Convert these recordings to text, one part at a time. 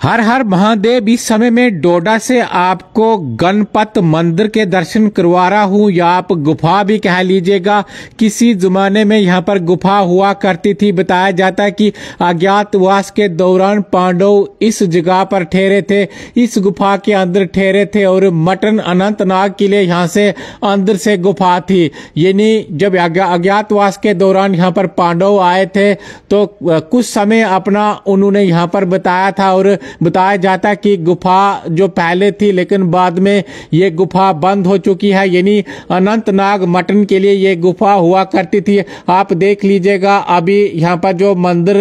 हर हर महादेव। इस समय में डोडा से आपको गणपत मंदिर के दर्शन करवा रहा हूँ, या आप गुफा भी कह लीजिएगा। किसी जमाने में यहाँ पर गुफा हुआ करती थी। बताया जाता है कि अज्ञातवास के दौरान पांडव इस जगह पर ठहरे थे, इस गुफा के अंदर ठहरे थे, और मटन अनंतनाग के लिए यहाँ से अंदर से गुफा थी। यानी जब अज्ञातवास के दौरान यहाँ पर पांडव आए थे तो कुछ समय अपना उन्होंने यहाँ पर बताया था, और बताया जाता कि गुफा जो पहले थी लेकिन बाद में ये गुफा बंद हो चुकी है। यानी अनंतनाग मटन के लिए ये गुफा हुआ करती थी। आप देख लीजिएगा अभी यहाँ पर जो मंदिर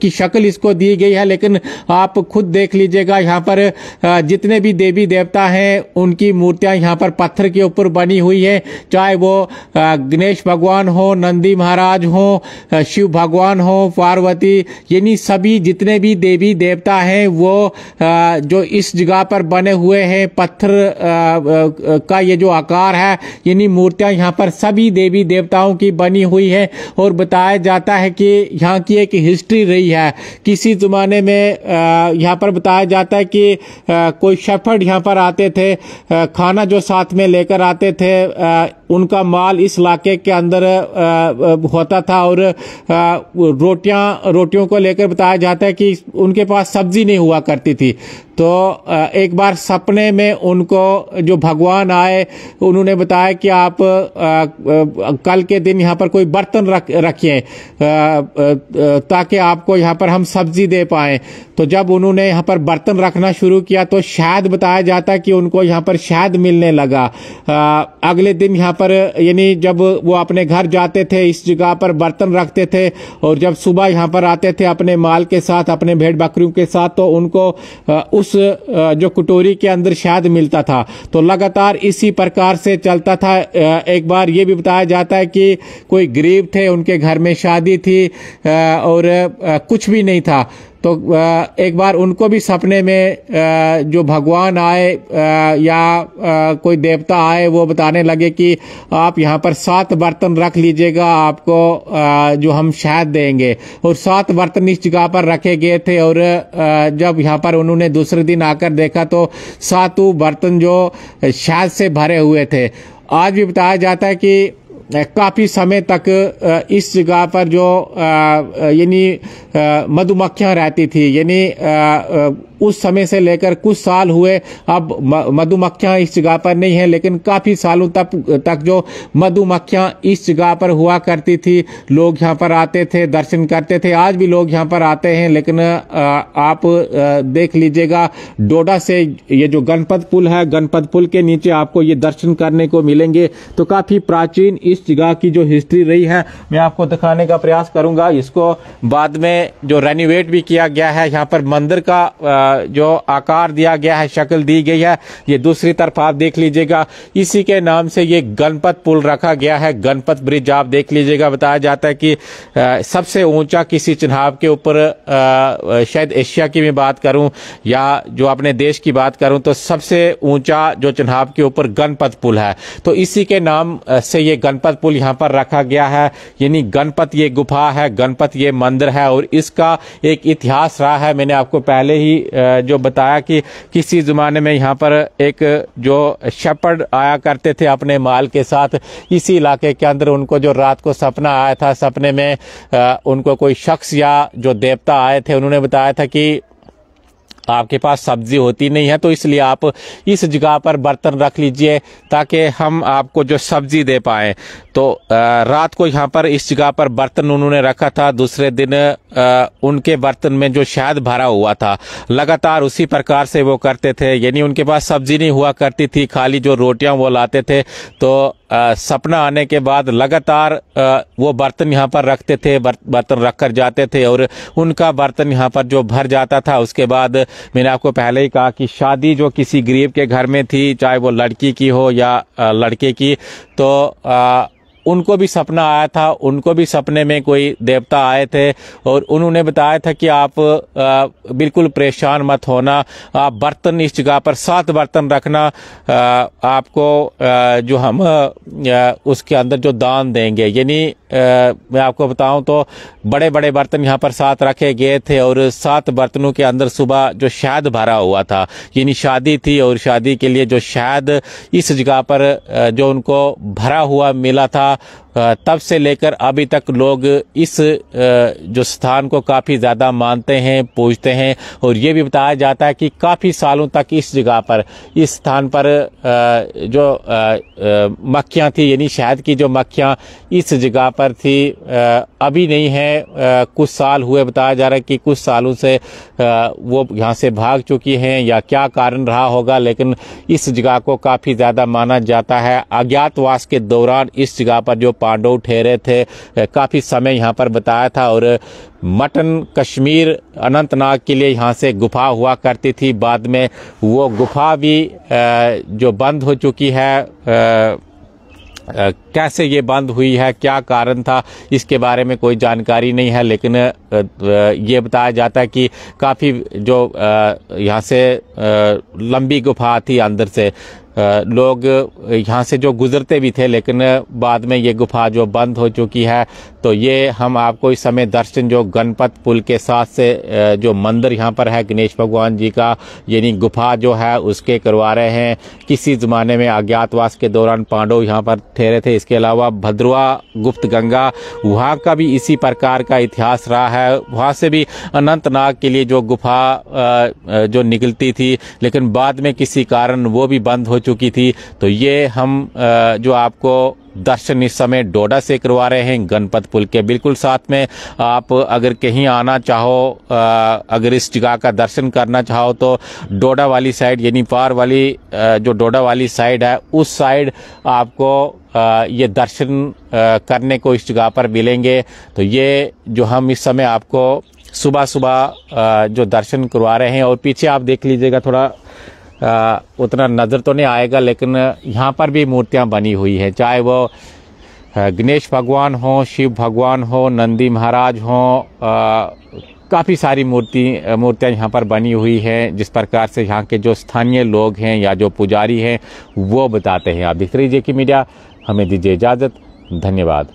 की शक्ल इसको दी गई है, लेकिन आप खुद देख लीजिएगा यहाँ पर जितने भी देवी देवता हैं उनकी मूर्तियां यहाँ पर पत्थर के ऊपर बनी हुई है। चाहे वो गणेश भगवान हो, नंदी महाराज हो, शिव भगवान हो, पार्वती, यानी सभी जितने भी देवी देवता हैं वो जो इस जगह पर बने हुए हैं। पत्थर का ये जो आकार है, यानी मूर्तियां यहाँ पर सभी देवी देवताओं की बनी हुई है। और बताया जाता है कि यहाँ की एक हिस्ट्री रही है। किसी जमाने में यहाँ पर बताया जाता है कि कोई शेफर्ड यहाँ पर आते थे, खाना जो साथ में लेकर आते थे, उनका माल इस इलाके के अंदर होता था, और रोटियों को लेकर बताया जाता है कि उनके पास सब्जी नहीं हुआ करती थी। तो एक बार सपने में उनको जो भगवान आए, उन्होंने बताया कि आप कल के दिन यहाँ पर कोई बर्तन रखिए ताकि आपको यहाँ पर हम सब्जी दे पाए। तो जब उन्होंने यहाँ पर बर्तन रखना शुरू किया तो शहद, बताया जाता है कि उनको यहाँ पर शहद मिलने लगा। अगले दिन यहाँ पर यानी जब वो अपने घर जाते थे इस जगह पर बर्तन रखते थे, और जब सुबह यहाँ पर आते थे अपने माल के साथ, अपने भेड़ बकरियों के साथ, तो उनको उस जो कटोरी के अंदर शहद मिलता था। तो लगातार इसी प्रकार से चलता था। एक बार ये भी बताया जाता है कि कोई गरीब थे, उनके घर में शादी थी और कुछ भी नहीं था। तो एक बार उनको भी सपने में जो भगवान आए या कोई देवता आए, वो बताने लगे कि आप यहाँ पर 7 बर्तन रख लीजिएगा, आपको जो हम शहद देंगे। और 7 बर्तन इस जगह पर रखे गए थे, और जब यहाँ पर उन्होंने दूसरे दिन आकर देखा तो 7 बर्तन जो शहद से भरे हुए थे। आज भी बताया जाता है कि काफी समय तक इस जगह पर जो यानी मधुमक्खियां रहती थी, यानी उस समय से लेकर कुछ साल हुए, अब मधुमक्खियां इस जगह पर नहीं है, लेकिन काफी सालों तक जो मधुमक्खियां इस जगह पर हुआ करती थी। लोग यहाँ पर आते थे, दर्शन करते थे। आज भी लोग यहाँ पर आते हैं, लेकिन आप देख लीजिएगा डोडा से ये जो गणपत पुल है, गणपत पुल के नीचे आपको ये दर्शन करने को मिलेंगे। तो काफी प्राचीन इस जगह की जो हिस्ट्री रही है, मैं आपको दिखाने का प्रयास करूंगा। इसको बाद में जो रेनोवेट भी किया गया है। यहाँ पर मंदिर का जो आकार दिया गया है, शक्ल दी गई है, ये दूसरी तरफ आप देख लीजिएगा। इसी के नाम से ये गणपत पुल रखा गया है, गणपत ब्रिज आप देख लीजिएगा। बताया जाता है कि सबसे ऊंचा किसी चिन्हाव के ऊपर, शायद एशिया की मैं बात करूं या जो अपने देश की बात करूं, तो सबसे ऊंचा जो चिन्हाव के ऊपर गणपत पुल है। तो इसी के नाम से ये गणपत पुल यहाँ पर रखा गया है। यानी गणपत ये गुफा है, गणपत ये मंदिर है, और इसका एक इतिहास रहा है। मैंने आपको पहले ही जो बताया कि किसी जमाने में यहाँ पर एक जो शेपर्ड आया करते थे अपने माल के साथ इसी इलाके के अंदर। उनको जो रात को सपना आया था, सपने में उनको कोई शख्स या जो देवता आए थे, उन्होंने बताया था कि आपके पास सब्जी होती नहीं है, तो इसलिए आप इस जगह पर बर्तन रख लीजिए ताकि हम आपको जो सब्जी दे पाए। तो रात को यहाँ पर इस जगह पर बर्तन उन्होंने रखा था। दूसरे दिन उनके बर्तन में जो शहद भरा हुआ था, लगातार उसी प्रकार से वो करते थे। यानी उनके पास सब्जी नहीं हुआ करती थी, खाली जो रोटियां वो लाते थे। तो सपना आने के बाद लगातार वो बर्तन यहाँ पर रखते थे, बर्तन रखकर जाते थे, और उनका बर्तन यहाँ पर जो भर जाता था। उसके बाद मैंने आपको पहले ही कहा कि शादी जो किसी गरीब के घर में थी, चाहे वो लड़की की हो या लड़के की, तो उनको भी सपना आया था। उनको भी सपने में कोई देवता आए थे, और उन्होंने बताया था कि आप बिल्कुल परेशान मत होना, आप बर्तन इस जगह पर 7 बर्तन रखना, आपको जो हम उसके अंदर जो दान देंगे, यानी मैं आपको बताऊं तो बड़े बड़े बर्तन यहाँ पर 7 रखे गए थे और 7 बर्तनों के अंदर सुबह जो शहद भरा हुआ था, यानी शादी थी और शादी के लिए जो शहद इस जगह पर जो उनको भरा हुआ मिला था, तब से लेकर अभी तक लोग इस जो स्थान को काफ़ी ज़्यादा मानते हैं, पूजते हैं। और ये भी बताया जाता है कि काफ़ी सालों तक इस जगह पर, इस स्थान पर जो मक्खियाँ थी, यानी शहद की जो मक्खियाँ इस जगह पर थी, अभी नहीं है, कुछ साल हुए। बताया जा रहा है कि कुछ सालों से वो यहाँ से भाग चुकी हैं या क्या कारण रहा होगा, लेकिन इस जगह को काफ़ी ज़्यादा माना जाता है। अज्ञातवास के दौरान इस जगह पर जो पांडव ठहरे थे, काफ़ी समय यहाँ पर बताया था। और मटन कश्मीर अनंतनाग के लिए यहाँ से गुफा हुआ करती थी, बाद में वो गुफा भी जो बंद हो चुकी है। कैसे ये बंद हुई है, क्या कारण था, इसके बारे में कोई जानकारी नहीं है, लेकिन ये बताया जाता है कि काफ़ी जो यहाँ से लंबी गुफा थी, अंदर से लोग यहाँ से जो गुजरते भी थे, लेकिन बाद में ये गुफा जो बंद हो चुकी है। तो ये हम आपको इस समय दर्शन जो गणपत पुल के साथ से जो मंदिर यहाँ पर है गणेश भगवान जी का, यानी गुफा जो है उसके करवा रहे हैं। किसी ज़माने में अज्ञातवास के दौरान पांडव यहाँ पर ठहरे थे। इसके अलावा भद्रवा गुप्त गंगा, वहाँ का भी इसी प्रकार का इतिहास रहा है। वहाँ से भी अनंतनाग के लिए जो गुफा जो निकलती थी, लेकिन बाद में किसी कारण वो भी बंद हो चुकी थी। तो ये हम जो आपको दर्शन इस समय डोडा से करवा रहे हैं, गणपत पुल के बिल्कुल साथ में। आप अगर कहीं आना चाहो, अगर इस जगह का दर्शन करना चाहो, तो डोडा वाली साइड, यानी पार वाली जो डोडा वाली साइड है, उस साइड आपको ये दर्शन करने को इस जगह पर मिलेंगे। तो ये जो हम इस समय आपको सुबह सुबह जो दर्शन करवा रहे हैं, और पीछे आप देख लीजिएगा, थोड़ा उतना नज़र तो नहीं आएगा, लेकिन यहाँ पर भी मूर्तियाँ बनी हुई हैं, चाहे वो गणेश भगवान हो, शिव भगवान हो, नंदी महाराज हो, काफ़ी सारी मूर्तियाँ यहाँ पर बनी हुई हैं। जिस प्रकार से यहाँ के जो स्थानीय लोग हैं या जो पुजारी हैं वो बताते हैं। आप देखते रहिए JK मीडिया, हमें दीजिए इजाज़त, धन्यवाद।